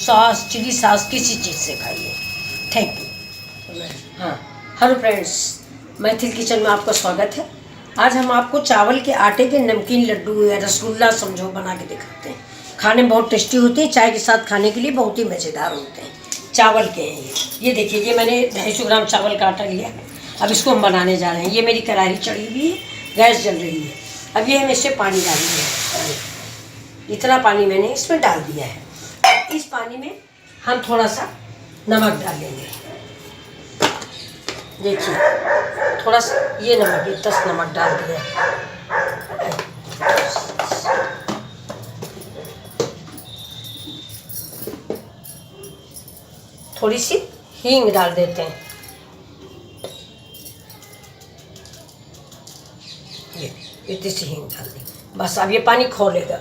Sauce, chilli sauce किसी चीज़ से खाइए। Thank you. हाँ, हेलो फ्रेंड्स, मैथिल किचन में आपका स्वागत है। आज हम आपको चावल के आटे के नमकीन लड्डू या रसगुल्ला समझो बना के दिखाते हैं। खाने में बहुत टेस्टी होते हैं, चाय के साथ खाने के लिए बहुत ही मज़ेदार होते हैं। चावल के हैं ये देखिए, ये मैंने 250 ग्राम चावल का आटा लिया है। अब इसको हम बनाने जा रहे हैं। ये मेरी कढ़ाई चढ़ी हुई है, गैस जल रही है। अब ये हम इससे पानी डालेंगे। इतना पानी मैंने इसमें डाल दिया है। इस पानी में हम थोड़ा सा नमक डालेंगे। देखिए, थोड़ा सा ये नमक, ये 10 नमक डाल दिया है। थोड़ी सी हींग डाल देते हैं। ये इतनी सी हींग डाल दी, बस। अब ये पानी खौलेगा।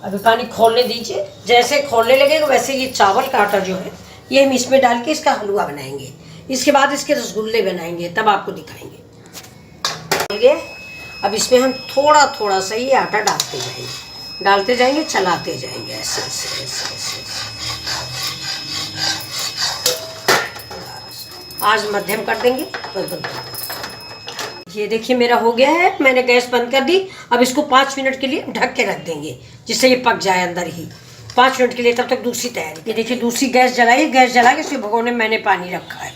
अभी पानी खोलने दीजिए। जैसे खोलने लगेगा वैसे ये चावल का आटा जो है ये हम इसमें डाल के इसका हलवा बनाएंगे। इसके बाद इसके रसगुल्ले बनाएंगे, तब आपको दिखाएंगे। अब इसमें हम थोड़ा थोड़ा सा ये आटा डालते जाएंगे, चलाते जाएंगे ऐसे ऐसे ऐसे ऐसे। आज मध्यम कर देंगे। ये देखिए मेरा हो गया है, मैंने गैस बंद कर दी। अब इसको 5 मिनट के लिए ढक के रख देंगे, जिससे ये पक जाए अंदर ही। 5 मिनट के लिए, तब तक दूसरी तैयारी। ये देखिए दूसरी गैस जलाई। गैस जला के इसके भगोने में मैंने पानी रखा है।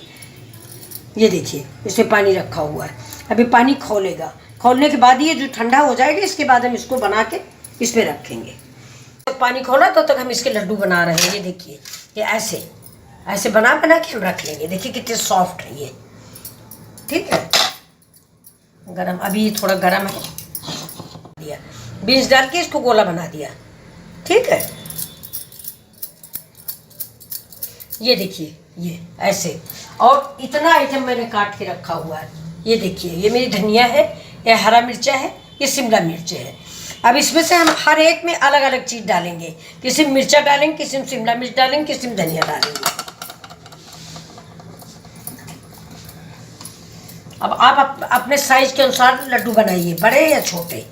ये देखिए इसमें पानी रखा हुआ है। अभी पानी खौलेगा। खौलने के बाद ये जो ठंडा हो जाएगा, इसके बाद हम इसको बना के इसमें रखेंगे। तो पानी खौला तो तक हम इसके लड्डू बना रहे हैं। ये देखिए, ये ऐसे ऐसे बना के हम रख लेंगे। देखिए कितने सॉफ्ट है ये। ठीक है, गरम, अभी थोड़ा गरम है। दिया बीन्स डाल के इसको गोला बना दिया। ठीक है, ये देखिए ये ऐसे। और इतना आइटम मैंने काट के रखा हुआ है। ये देखिए, ये मेरी धनिया है, ये हरा मिर्चा है, ये शिमला मिर्च है। अब इसमें से हम हर एक में अलग अलग चीज़ डालेंगे। किसी में मिर्चा डालेंगे, किसी में शिमला मिर्च डालेंगे, किसी में धनिया डालेंगे। अब आप अपने साइज के अनुसार लड्डू बनाइए, बड़े या छोटे।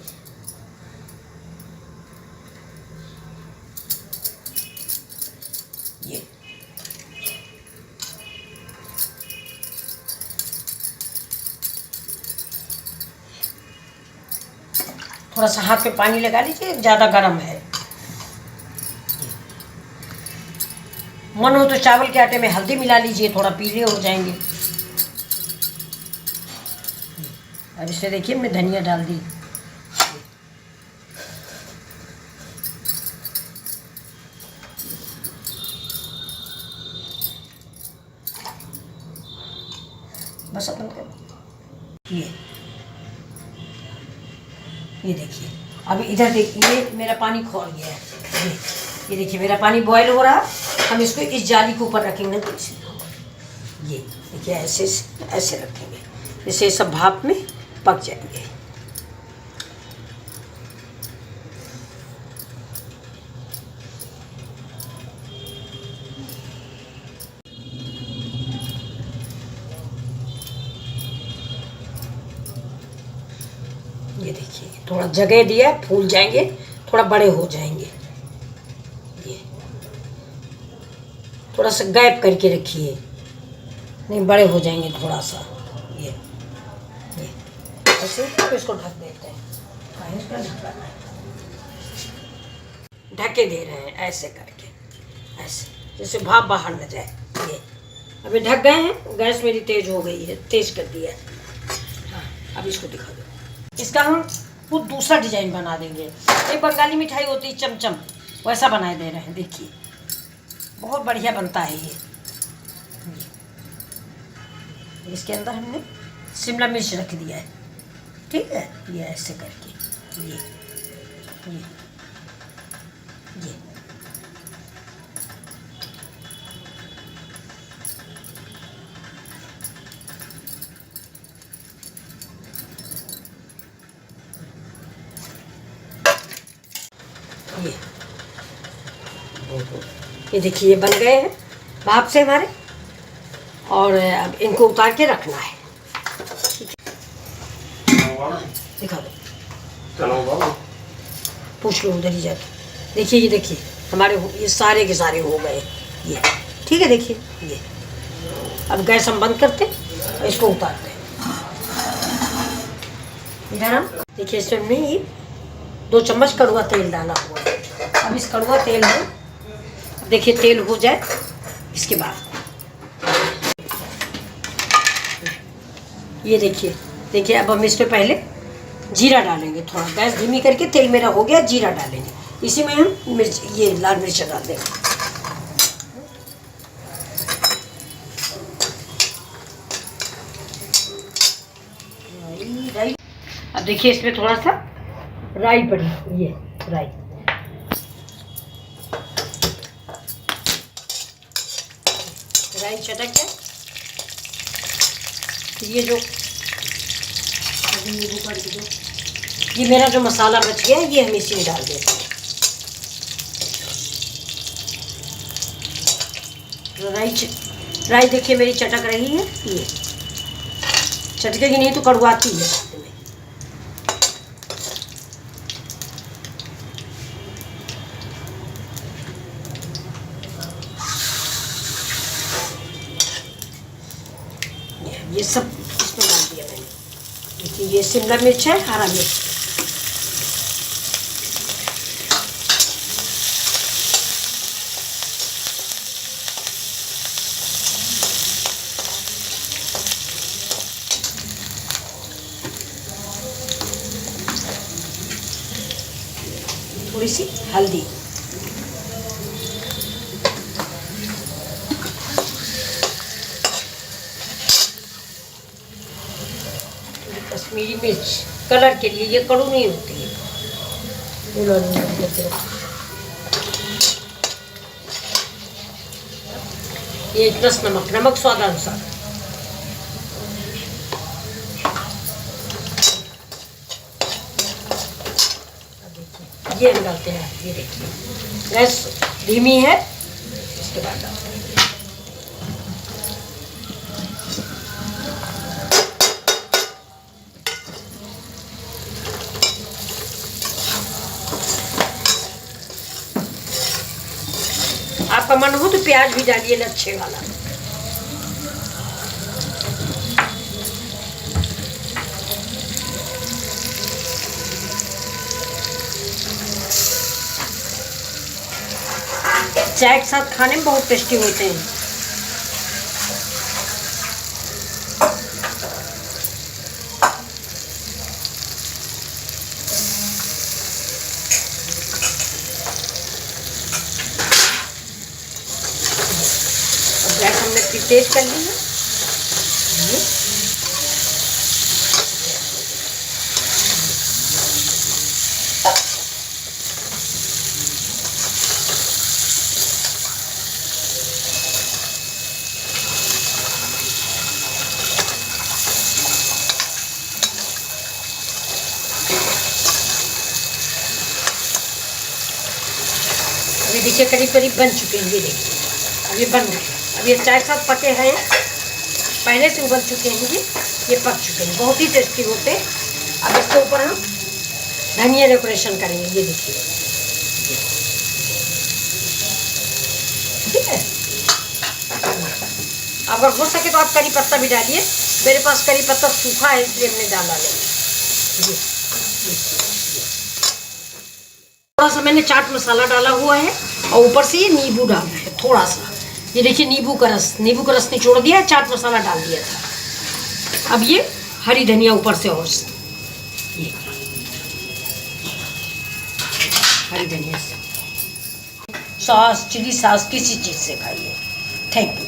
ये थोड़ा सा हाथ पे पानी लगा लीजिए, ज़्यादा गर्म है। मन हो तो चावल के आटे में हल्दी मिला लीजिए, थोड़ा पीले हो जाएंगे। अब इसमें देखिए हमने धनिया डाल दी। बस अपन कर ये देखिए। अब इधर देखिए, ये मेरा पानी खौल गया है। ये देखिए मेरा पानी बॉयल हो रहा। हम इसको इस जाली के ऊपर रखेंगे। ये देखिए ऐसे ऐसे रखेंगे, इससे सब भाप में पक जाएंगे। ये देखिए थोड़ा जगह दिया, फूल जाएंगे, थोड़ा बड़े हो जाएंगे। ये थोड़ा सा गैप करके रखिए, नहीं बड़े हो जाएंगे थोड़ा सा। ये ऐसे इसको ढक देते हैं। ढके दे रहे हैं ऐसे करके, ऐसे जैसे भाप बाहर न जाए। ये अभी ढक गए हैं। गैस मेरी तेज हो गई है, तेज कर दिया है। हाँ, अब इसको दिखा दो। इसका हम कुछ दूसरा डिजाइन बना देंगे। एक बंगाली मिठाई होती है चमचम, वैसा बनाए दे रहे हैं। देखिए बहुत बढ़िया बनता है ये। इसके अंदर हमने शिमला मिर्च रख दिया है। ठीक है, ये ऐसे करके ये ये ये देखिए, ये बन गए हैं भाप से हमारे। और अब इनको उतार के रखना है। दिखा दो, पूछ लो उधर ही जाके। देखिए ये देखिए हमारे ये सारे के सारे हो गए ये। ठीक है, देखिए ये। अब गैस हम बंद करते और इसको उतारते हैं। इधर हम देखिए इसमें हमने ये 2 चम्मच कड़वा तेल डाला हुआ है। अब इस कड़वा तेल में देखिए तेल हो जाए, इसके बाद ये देखिए अब हम इसमें पहले जीरा डालेंगे। थोड़ा गैस धीमी करके तेल मेरा हो गया, जीरा डालेंगे। इसी में हम मिर्च, ये लाल मिर्च डाल देंगे। राई। अब देखिए इसमें थोड़ा सा राई पड़ी, ये राई। राई चटक जाए, ये जो ये मेरा जो मसाला बच गया है ये हम इसी में डाल देते हैं। राई देखिए मेरी चटक रही है, ये चटकेगी नहीं तो कड़वाती है। ये सब इसमें डाल दिया मैंने। देखिए ये शिमला मिर्च है, हरा मिर्च। थोड़ी सी हल्दी, कश्मीरी मिर्च कलर के लिए, ये कड़ू नहीं होती है। ये दस नमक स्वादानुसार। ये हम डालते हैं, ये देखिए गैस धीमी है, इसके बाद डालते हैं। आपका मन हो तो प्याज भी डालिए लच्छे वाला। चाय के साथ खाने में बहुत टेस्टी होते हैं। गैस हमने फिर तेज कर ली है। अभी देखिए करीब करीब बन चुके हैं, ये देखिए अब ये बन रहे हैं। अब ये चाय के साथ पके हैं, पहले से उबल चुके हैं, ये पक चुके हैं, बहुत ही टेस्टी होते हैं। अब इसके ऊपर हम धनिया डेकोरेशन करेंगे, ये देखिए। ठीक है, अगर हो सके तो आप करी पत्ता भी डालिए। मेरे पास करी पत्ता सूखा है इसलिए हमने डाला नहीं। थोड़ा सा मैंने चाट मसाला डाला हुआ है और ऊपर से ये नींबू डालना है थोड़ा सा। ये देखिए नींबू का रस निचोड़ दिया है, चाट मसाला डाल दिया था। अब ये हरी धनिया ऊपर से, और ये हरी धनिया से। सॉस, चिली सॉस किसी चीज़ से खाइए। Thank you.